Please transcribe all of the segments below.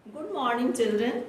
Good morning, children.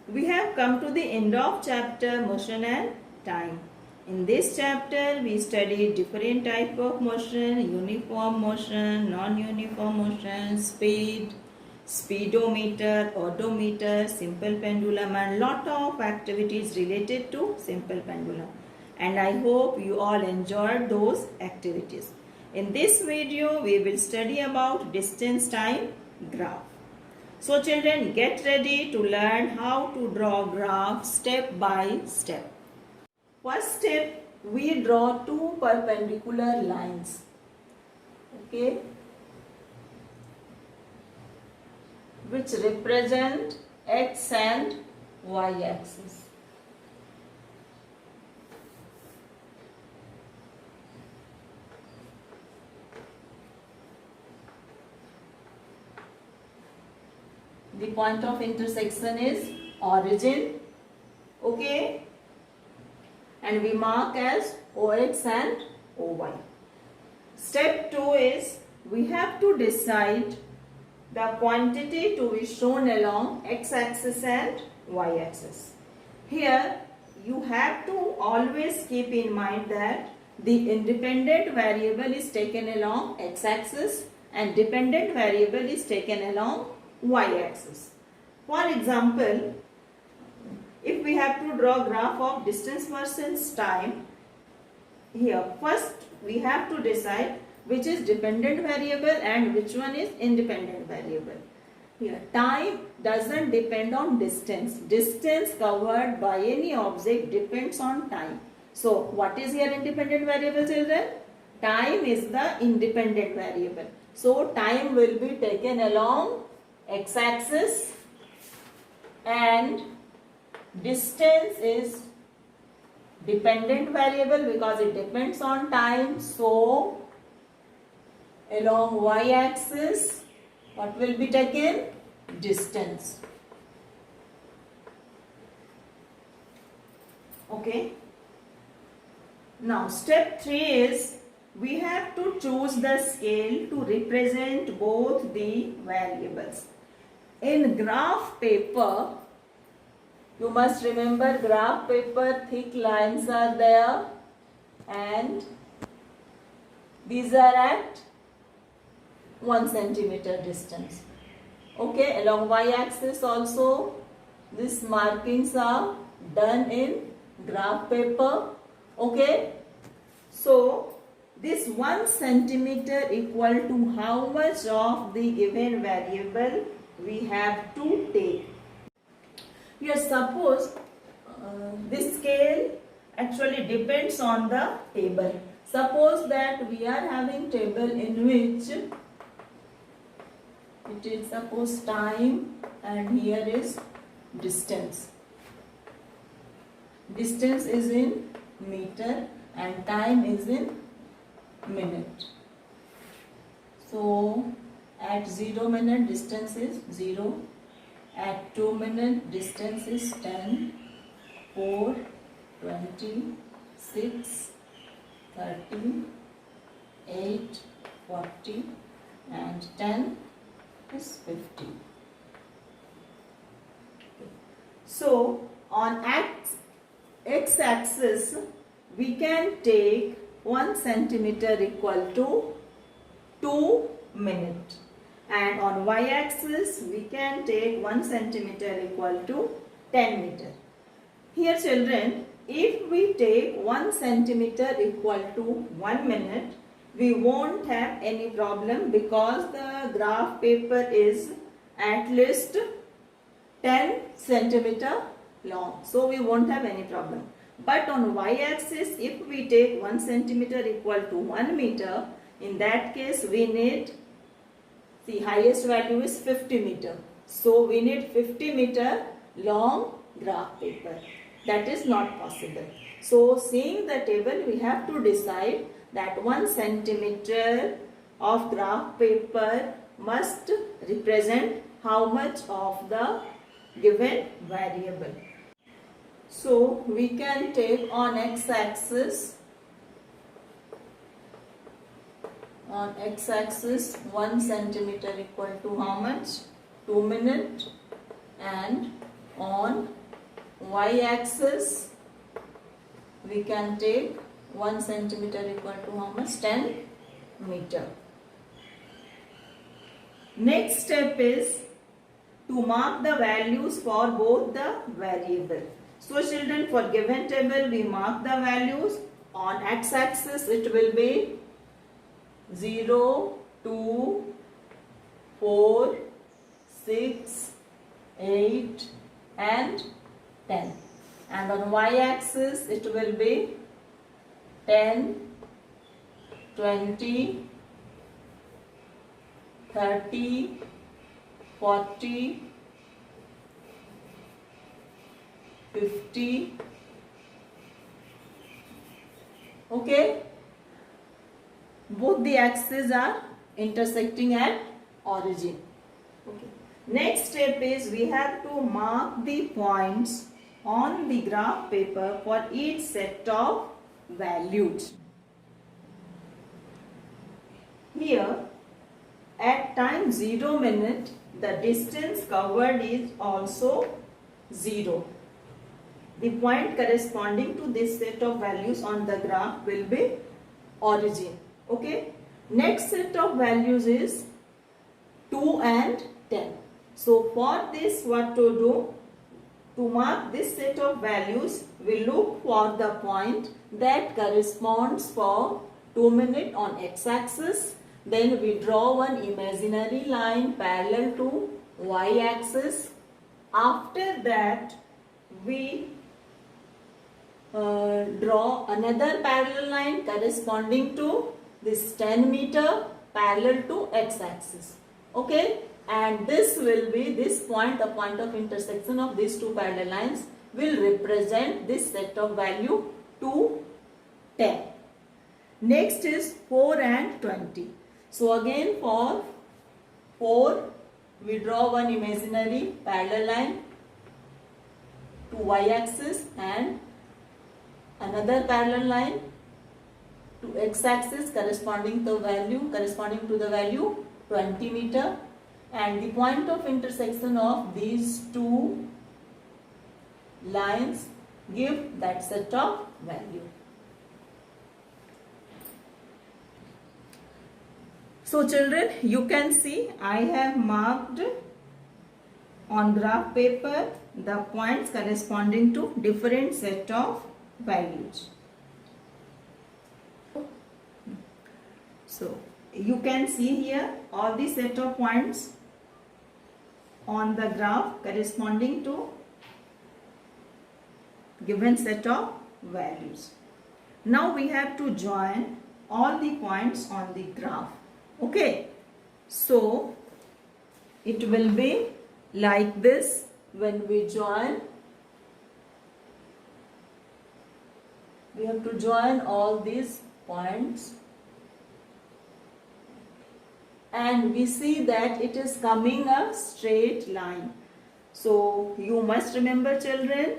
We have come to the end of chapter Motion and Time. In this chapter, we study different type of motion, uniform motion, non-uniform motion, speed, speedometer, odometer, simple pendulum and lot of activities related to simple pendulum. And I hope you all enjoyed those activities. In this video, we will study about distance time graph. So children, get ready to learn how to draw graph step by step. First step, we draw two perpendicular lines. Okay, which represent x and y axis. The point of intersection is origin, okay, and we mark as OX and OY. Step 2 is we have to decide the quantity to be shown along x-axis and y-axis. Here you have to always keep in mind that the independent variable is taken along x-axis and dependent variable is taken along y-axis. For example, if we have to draw graph of distance versus time, here first we have to decide which is dependent variable and which one is independent variable. Here time doesn't depend on distance. Distance covered by any object depends on time. So what is here independent variable, children? Time is the independent variable. So time will be taken along x-axis and distance is dependent variable because it depends on time. So along y-axis what will be taken? Distance. Okay. Now step 3 is we have to choose the scale to represent both the variables. In graph paper, you must remember graph paper, thick lines are there and these are at 1 centimeter distance. Okay, along y-axis also these markings are done in graph paper. Okay, so this 1 centimeter equal to how much of the given variable we have to take. Here suppose this scale actually depends on the table. Suppose that we are having table in which it is suppose time and here is distance. Distance is in meter and time is in minute. So at 0 minute distance is 0, at 2 minute distance is 10, 4, 20, 6, 30, 8, 40 and 10 is 50. So on x-axis we can take 1 centimeter equal to 2 minutes and on y-axis we can take 1 centimeter equal to 10 meter. Here children, if we take 1 centimeter equal to 1 minute, we won't have any problem because the graph paper is at least 10 centimeter long. So we won't have any problem. But on y-axis, if we take 1 centimeter equal to 1 meter, in that case we need, the highest value is 50 meter. So we need 50 meter long graph paper. That is not possible. So seeing the table, we have to decide that 1 centimeter of graph paper must represent how much of the given variable. So we can take on x-axis on x-axis 1 centimeter equal to how much? 2 minutes. and on y-axis we can take 1 centimeter equal to how much? 10 meter. Next step is to mark the values for both the variable. So children, for given table we mark the values. On x-axis it will be 0, 2, 4, 6, 8 and 10. And on y-axis it will be 10, 20, 30, 40, 50. Okay, both the axes are intersecting at origin. Okay. Next step is we have to mark the points on the graph paper for each set of values. Here at time 0 minute the distance covered is also 0. The point corresponding to this set of values on the graph will be origin. Okay. Next set of values is 2 and 10. So for this, what to do? To mark this set of values, we look for the point that corresponds for 2 minutes on x-axis. Then we draw one imaginary line parallel to y-axis. After that, we draw another parallel line corresponding to this 10 meter parallel to x-axis. Okay, and this will be this point, the point of intersection of these two parallel lines will represent this set of value 2, 10. Next is 4 and 20. So again for 4 we draw one imaginary parallel line to y-axis and another parallel line to x-axis corresponding to the value 20 meter, and the point of intersection of these two lines give that set of value. So children, you can see I have marked on graph paper the points corresponding to different set of values. So you can see here all the set of points on the graph corresponding to given set of values. Now we have to join all the points on the graph. Okay, so it will be like this when we join. We have to join all these points and we see that it is coming a straight line. So you must remember children,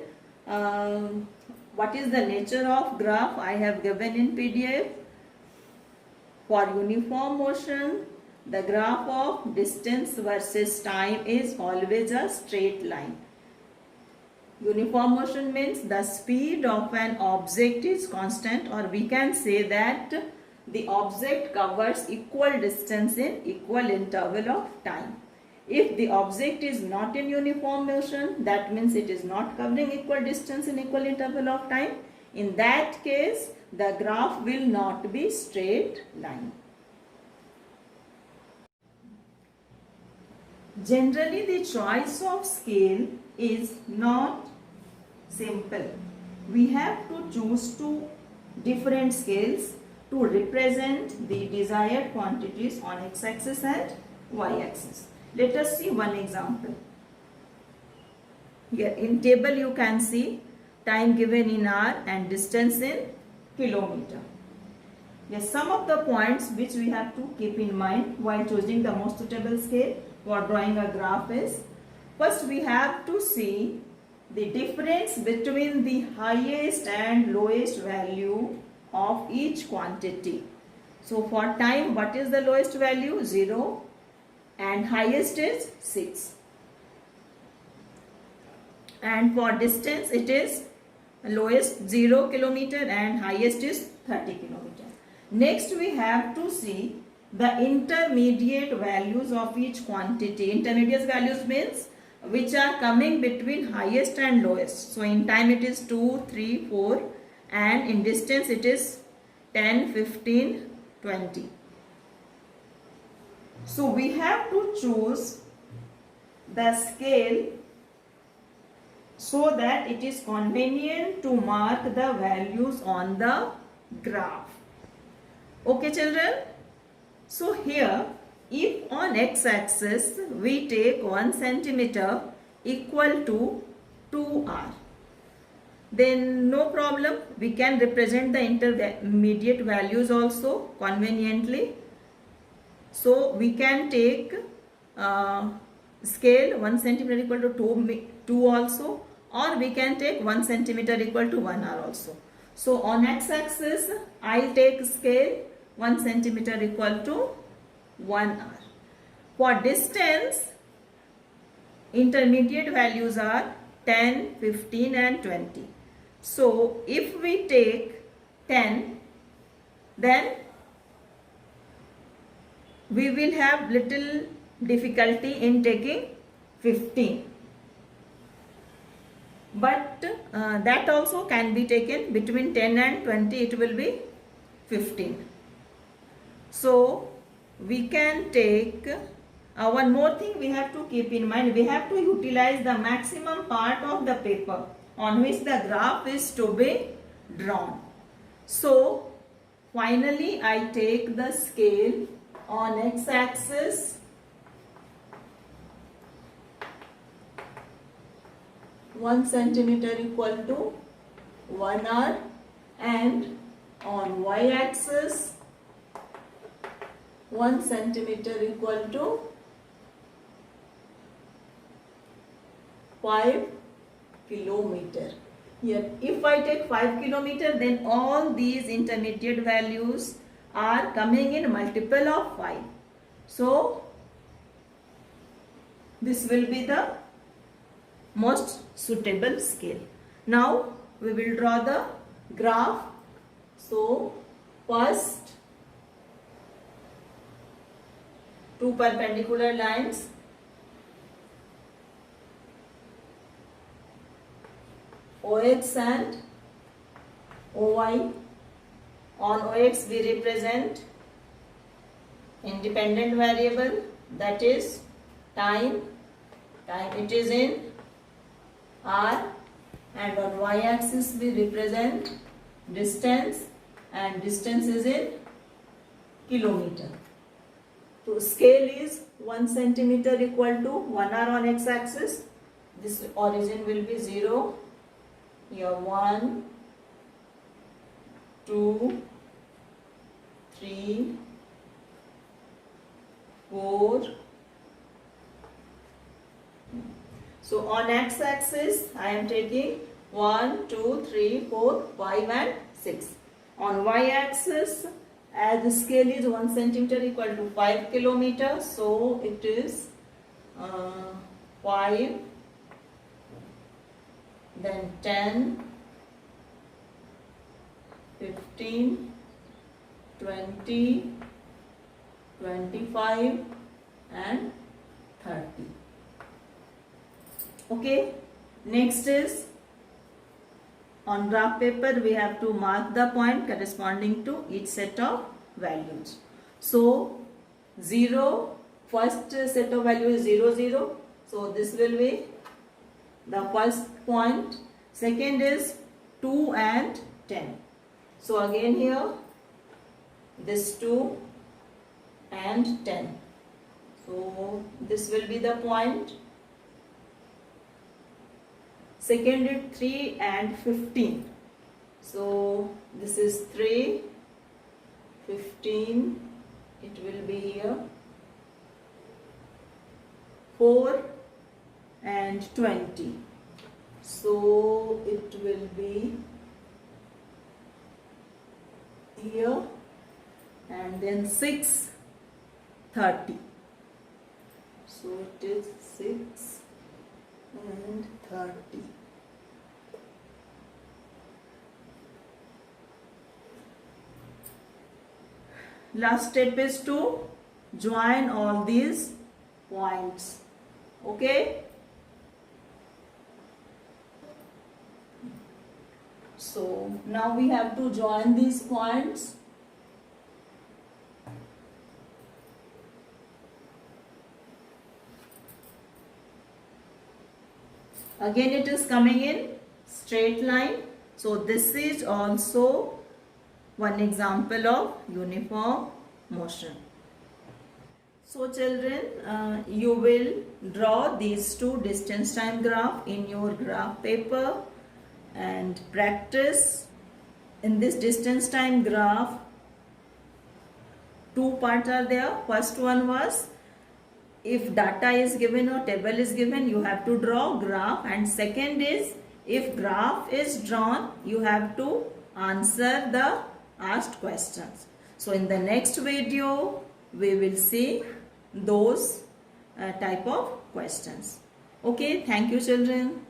what is the nature of graph I have given in PDF. For uniform motion, the graph of distance versus time is always a straight line. Uniform motion means the speed of an object is constant, or we can say that the object covers equal distance in equal interval of time. If the object is not in uniform motion, that means it is not covering equal distance in equal interval of time. In that case, the graph will not be straight line. Generally, the choice of scale is not simple. We have to choose two different scales to represent the desired quantities on x-axis and y-axis. Let us see one example. Here in table you can see time given in hour and distance in kilometer. Yes, some of the points which we have to keep in mind while choosing the most suitable scale for drawing a graph is, first we have to see the difference between the highest and lowest value of each quantity. So for time, what is the lowest value? 0 and highest is 6. and for distance it is lowest 0 kilometer and highest is 30 kilometer. Next we have to see the intermediate values of each quantity. Intermediate values means which are coming between highest and lowest. So in time it is 2, 3, 4 and in distance it is 10, 15, 20. So we have to choose the scale so that it is convenient to mark the values on the graph. Okay children? So here, if on x-axis we take 1 centimeter equal to 2r, then no problem, we can represent the intermediate values also conveniently. So we can take scale 1 centimeter equal to 2 also, or we can take 1 centimeter equal to 1 r also. So on x-axis I'll take scale 1 centimeter equal to 1 r. For distance, intermediate values are 10, 15 and 20. So if we take 10, then we will have little difficulty in taking 15. But that also can be taken between 10 and 20, it will be 15. So we can take one more thing we have to keep in mind. We have to utilize the maximum part of the paper on which the graph is to be drawn. So finally I take the scale on x-axis. One centimeter equal to 1 r, and on y-axis 1 centimeter equal to 5 kilometer. Here if I take 5 kilometer, then all these intermediate values are coming in multiple of 5. So this will be the most suitable scale. Now we will draw the graph. So first, two perpendicular lines, OX and OY. On OX we represent independent variable, that is time. Time it is in r, and on y-axis we represent distance, and distance is in kilometer. So scale is 1 centimeter equal to 1 r on x-axis. This origin will be 0. Here 1, 2, 3, 4. So on x-axis I am taking 1, 2, 3, 4, 5 and 6. On y-axis, as the scale is 1 centimeter equal to 5 kilometers, so it is 5, then 10, 15, 20, 25 and 30. Okay, next is on graph paper we have to mark the point corresponding to each set of values. So 0, first set of value is 0, 0. So this will be the first point. Second is 2 and 10. So again here this 2 and 10. So this will be the point. Second is 3 and 15. So this is 3, 15, it will be here. 4 and 20. So it will be here, and then 6, 30. So it is 6 and 30. last step is to join all these points. Okay. So now we have to join these points. Again it is coming in straight line. So this is also one example of uniform motion. So children, you will draw these two distance time graph in your graph paper and practice. In this distance time graph, two parts are there. First one was, if data is given or table is given, you have to draw graph, and second is, if graph is drawn, you have to answer the asked questions. So in the next video, we will see those type of questions. Okay, thank you children.